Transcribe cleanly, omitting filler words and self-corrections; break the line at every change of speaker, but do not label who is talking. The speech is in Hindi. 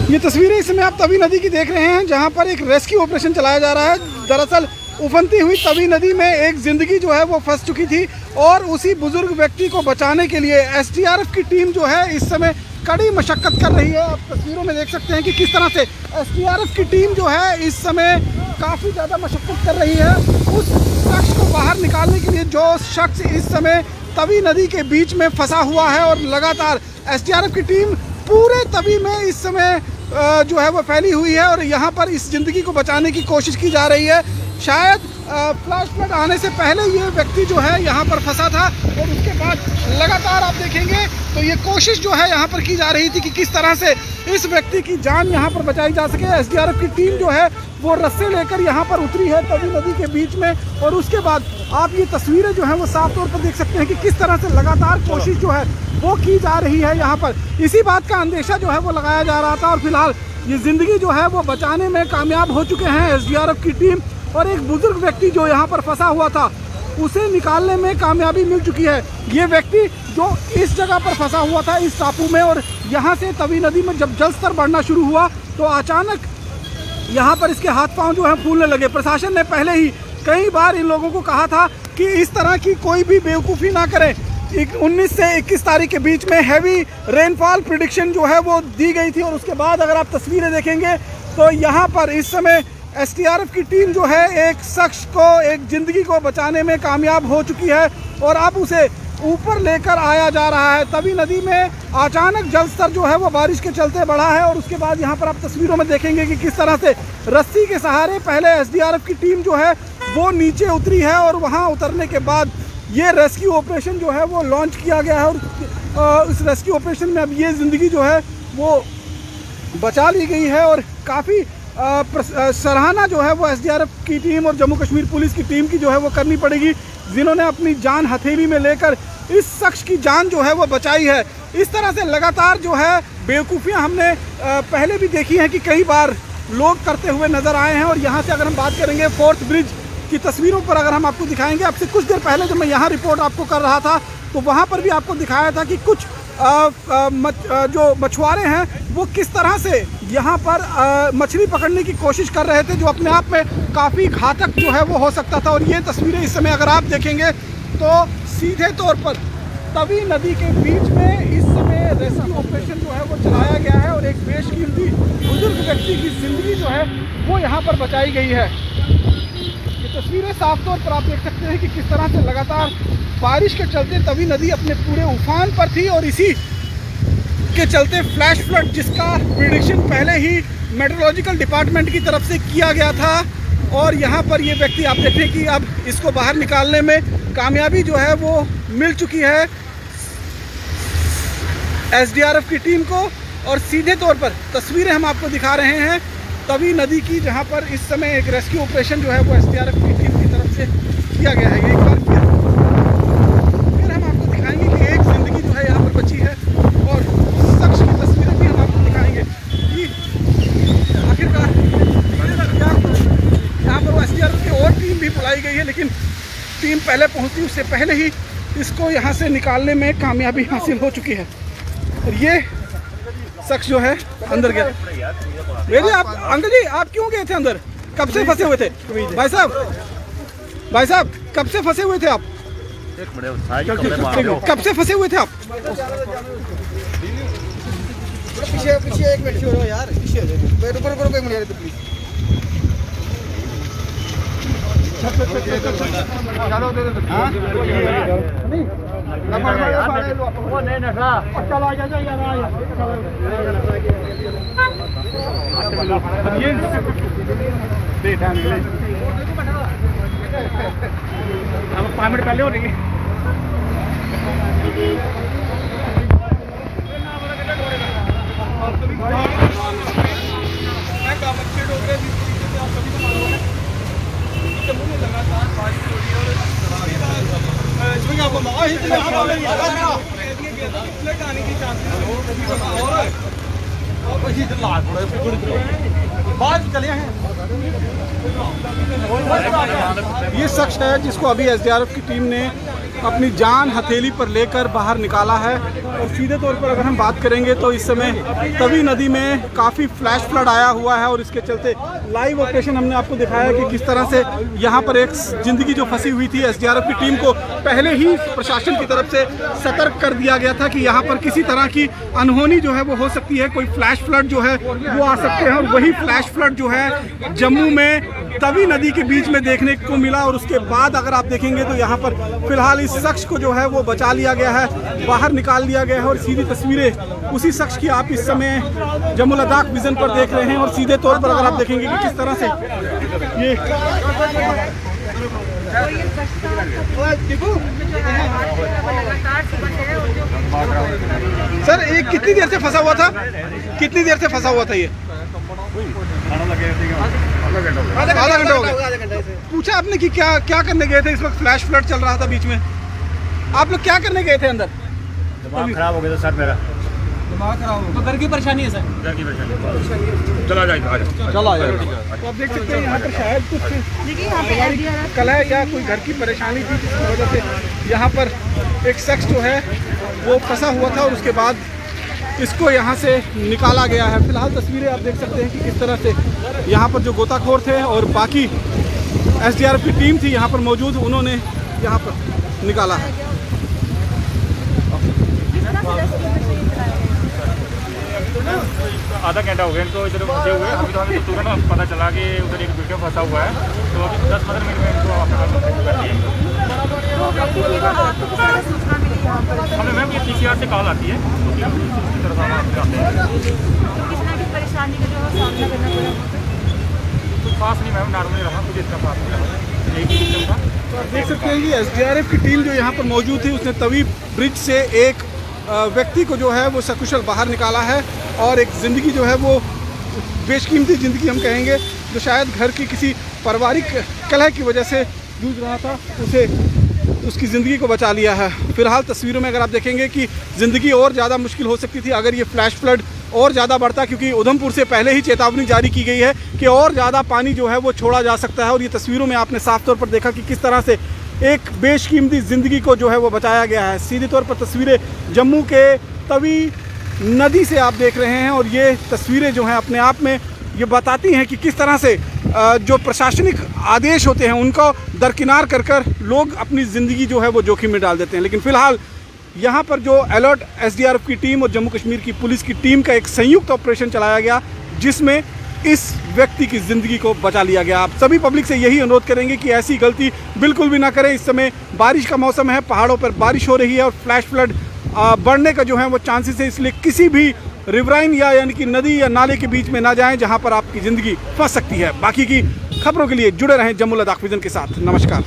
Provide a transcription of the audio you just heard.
ये तस्वीरें इस समय आप तवी नदी की देख रहे हैं, जहां पर एक रेस्क्यू ऑपरेशन चलाया जा रहा है। दरअसल उफनती हुई तवी नदी में एक ज़िंदगी जो है वो फंस चुकी थी और उसी बुजुर्ग व्यक्ति को बचाने के लिए एसडीआरएफ की टीम जो है इस समय कड़ी मशक्कत कर रही है। आप तस्वीरों में देख सकते हैं कि किस तरह से एसडीआरएफ की टीम जो है इस समय काफ़ी ज़्यादा मशक्कत कर रही है उस शख्स को बाहर निकालने के लिए, जो शख्स इस समय तवी नदी के बीच में फंसा हुआ है। और लगातार एसडीआरएफ की टीम पूरे तवी में इस समय जो है वो फैली हुई है और यहाँ पर इस ज़िंदगी को बचाने की कोशिश की जा रही है। शायद फ्लैश फ्लड आने से पहले ये व्यक्ति जो है यहाँ पर फंसा था और उसके बाद लगातार आप देखेंगे तो ये कोशिश जो है यहाँ पर की जा रही थी कि किस तरह से इस व्यक्ति की जान यहाँ पर बचाई जा सके। एसडीआरएफ की टीम जो है वो रस्से लेकर यहाँ पर उतरी है तवी नदी के बीच में और उसके बाद आप ये तस्वीरें जो है वो साफ तौर पर देख सकते हैं कि किस तरह से लगातार कोशिश जो है वो की जा रही है। यहाँ पर इसी बात का अंदेशा जो है वो लगाया जा रहा था और फिलहाल ये ज़िंदगी जो है वो बचाने में कामयाब हो चुके हैं एसडीआरएफ की टीम और एक बुजुर्ग व्यक्ति जो यहाँ पर फंसा हुआ था उसे निकालने में कामयाबी मिल चुकी है। ये व्यक्ति जो इस जगह पर फंसा हुआ था इस टापू में और यहाँ से तवी नदी में जब जल स्तर बढ़ना शुरू हुआ तो अचानक यहाँ पर इसके हाथ पांव जो है फूलने लगे। प्रशासन ने पहले ही कई बार इन लोगों को कहा था कि इस तरह की कोई भी बेवकूफ़ी ना करें। 19 से 21 तारीख के बीच में हैवी रेनफॉल प्रिडिक्शन जो है वो दी गई थी और उसके बाद अगर आप तस्वीरें देखेंगे तो यहाँ पर इस समय एसडीआरएफ की टीम जो है एक शख्स को, एक ज़िंदगी को बचाने में कामयाब हो चुकी है और अब उसे ऊपर लेकर आया जा रहा है। तवी नदी में अचानक जल स्तर जो है वो बारिश के चलते बढ़ा है और उसके बाद यहाँ पर आप तस्वीरों में देखेंगे कि किस तरह से रस्सी के सहारे पहले एसडीआरएफ की टीम जो है वो नीचे उतरी है और वहाँ उतरने के बाद ये रेस्क्यू ऑपरेशन जो है वो लॉन्च किया गया है और इस रेस्क्यू ऑपरेशन में अब ये ज़िंदगी जो है वो बचा ली गई है और काफ़ी सराहना जो है वो एसडीआरएफ की टीम और जम्मू कश्मीर पुलिस की टीम की जो है वो करनी पड़ेगी, जिन्होंने अपनी जान हथेली में लेकर इस शख्स की जान जो है वो बचाई है। इस तरह से लगातार जो है बेवकूफ़ियाँ हमने पहले भी देखी हैं कि कई बार लोग करते हुए नज़र आए हैं। और यहाँ से अगर हम बात करेंगे फोर्थ ब्रिज की तस्वीरों पर अगर हम आपको दिखाएंगे, अब से कुछ देर पहले जब मैं यहाँ रिपोर्ट आपको कर रहा था तो वहाँ पर भी आपको दिखाया था कि कुछ जो मछुआरे हैं वो किस तरह से यहाँ पर मछली पकड़ने की कोशिश कर रहे थे, जो अपने आप में काफ़ी घातक जो है वो हो सकता था। और ये तस्वीरें इस समय अगर आप देखेंगे तो सीधे तौर पर तवी नदी के बीच में इस समय रेस्क्यू ऑपरेशन जो है वो चलाया गया है और एक बेशकीमती बुजुर्ग व्यक्ति की ज़िंदगी जो है वो यहाँ पर बचाई गई है। ये तस्वीरें साफ तौर पर आप देख सकते हैं कि किस तरह से लगातार बारिश के चलते तवी नदी अपने पूरे उफान पर थी और इसी के चलते फ्लैश फ्लड, जिसका प्रिडिक्शन पहले ही मेट्रोलॉजिकल डिपार्टमेंट की तरफ से किया गया था। और यहाँ पर ये व्यक्ति आप देखें कि अब इसको बाहर निकालने में कामयाबी जो है वो मिल चुकी है एसडीआरएफ की टीम को। और सीधे तौर पर तस्वीरें हम आपको दिखा रहे हैं तवी नदी की, जहाँ पर इस समय एक रेस्क्यू ऑपरेशन जो है वो एसडीआरएफ की टीम की तरफ से किया गया है। एक बार फिर हम आपको दिखाएंगे कि एक ज़िंदगी जो है यहाँ पर बची है और शख्स की तस्वीरें भी हम आपको दिखाएंगे कि आखिरकार यहाँ पर एसडीआरएफ की और टीम भी बुलाई गई है, लेकिन टीम पहले पहुँची, उससे पहले ही इसको यहाँ से निकालने में कामयाबी हासिल हो चुकी है। और ये शख्स जो है अंदर गया। मेरे आप अंकल जी, आप क्यों गए थे अंदर? कब से फंसे हुए थे भाई साहब? भाई साहब कब से फंसे हुए थे आप? कब से फंसे हुए थे आप?
पीछे पीछे एक मिनट छोड़ो यार, पीछे रुको रुको रुको एक मिनट प्लीज।
अब 5 मिनट पहले हो रही है। ये शख्स है जिसको अभी एसडीआरएफ की टीम ने अपनी जान हथेली पर लेकर बाहर निकाला है। और सीधे तौर पर अगर हम बात करेंगे तो इस समय तवी नदी में काफ़ी फ्लैश फ्लड आया हुआ है और इसके चलते लाइव ऑपरेशन हमने आपको दिखाया कि किस तरह से यहाँ पर एक ज़िंदगी जो फंसी हुई थी, एसडीआरएफ की टीम को पहले ही प्रशासन की तरफ से सतर्क कर दिया गया था कि यहाँ पर किसी तरह की अनहोनी जो है वो हो सकती है, कोई फ्लैश फ्लड जो है वो आ सकते हैं। और वही फ्लैश फ्लड जो है जम्मू में तवी नदी के बीच में देखने को मिला। और उसके बाद अगर आप देखेंगे तो यहाँ पर फिलहाल इस शख्स को जो है वो बचा लिया गया है, बाहर निकाल लिया गया है। और सीधी तस्वीरें उसी शख्स की आप इस समय जम्मू लद्दाख विजन पर देख रहे हैं। और सीधे तौर पर अगर आप देखेंगे कि किस तरह से ये सर ये कितनी देर से फंसा हुआ था, कितनी देर से फंसा हुआ था ये? आधा घंटा हो गया। पूछा आपने कि क्या क्या करने गए थे? इस वक्त फ्लैश फ्लड चल रहा था बीच में, आप लोग क्या करने गए थे अंदर?
दिमाग खराब हो गया था सर मेरा।
दिमाग खराब हो
तो घर की परेशानी है सर?
घर की परेशानी। चला जाएगा,
चला जाएगा। तो आप देख सकते हैं यहाँ पर शायद कुछ कलह या कोई घर की परेशानी थी जिसकी वजह से यहाँ पर एक शख्स जो है वो फंसा हुआ था और उसके बाद इसको यहाँ से निकाला गया है। फिलहाल तस्वीरें आप देख सकते हैं कि किस तरह से यहाँ पर जो गोताखोर थे और बाकी एसडीआरएफ की टीम थी यहाँ पर मौजूद, उन्होंने यहाँ पर निकाला है।
आधा घंटा हो गया इनको इधर फंसे हुए। अभी तो हमें तुरंत पता चला कि उधर एक वीडियो फंसा हुआ है, तो अभी 10-15 मिनट में इनको हमें मैम ये पीसीआर से कॉल आती है उसकी तरफ हम जाते हैं।
परेशानी का जो सामना करना पड़ा
कुछ खास नहीं मैम, नॉर्मली रहा, मुझे इतना खास नहीं रहा, एक ही सिस्टम था।
तो आप देख सकते हैं कि एसडीआरएफ की टीम जो यहाँ पर मौजूद थी उसने तवी ब्रिज से एक व्यक्ति को जो है वो सकुशल बाहर निकाला है। और एक ज़िंदगी जो है वो बेशकीमती ज़िंदगी हम कहेंगे, जो शायद घर की किसी पारिवारिक कलह की वजह से जूझ रहा था, उसे उसकी ज़िंदगी को बचा लिया है। फिलहाल तस्वीरों में अगर आप देखेंगे कि ज़िंदगी और ज़्यादा मुश्किल हो सकती थी अगर ये फ्लैश फ्लड और ज़्यादा बढ़ता, क्योंकि उधमपुर से पहले ही चेतावनी जारी की गई है कि और ज़्यादा पानी जो है वो छोड़ा जा सकता है। और ये तस्वीरों में आपने साफ तौर पर देखा कि किस तरह से एक बेशकीमती ज़िंदगी को जो है वो बचाया गया है। सीधी तौर पर तस्वीरें जम्मू के तवी नदी से आप देख रहे हैं और ये तस्वीरें जो हैं अपने आप में ये बताती हैं कि किस तरह से जो प्रशासनिक आदेश होते हैं उनको दरकिनार कर कर लोग अपनी ज़िंदगी जो है वो जोखिम में डाल देते हैं। लेकिन फ़िलहाल यहाँ पर जो अलर्ट एसडीआरएफ की टीम और जम्मू कश्मीर की पुलिस की टीम का एक संयुक्त ऑपरेशन चलाया गया, जिसमें इस व्यक्ति की ज़िंदगी को बचा लिया गया। आप सभी पब्लिक से यही अनुरोध करेंगे कि ऐसी गलती बिल्कुल भी ना करें। इस समय बारिश का मौसम है, पहाड़ों पर बारिश हो रही है और फ्लैश फ्लड बढ़ने का जो है वो चांसेस है, इसलिए किसी भी रिवराइन या यानी कि नदी या नाले के बीच में ना जाएं जहां पर आपकी ज़िंदगी फंस सकती है। बाकी की खबरों के लिए जुड़े रहें जम्मू लद्दाख विजन के साथ। नमस्कार।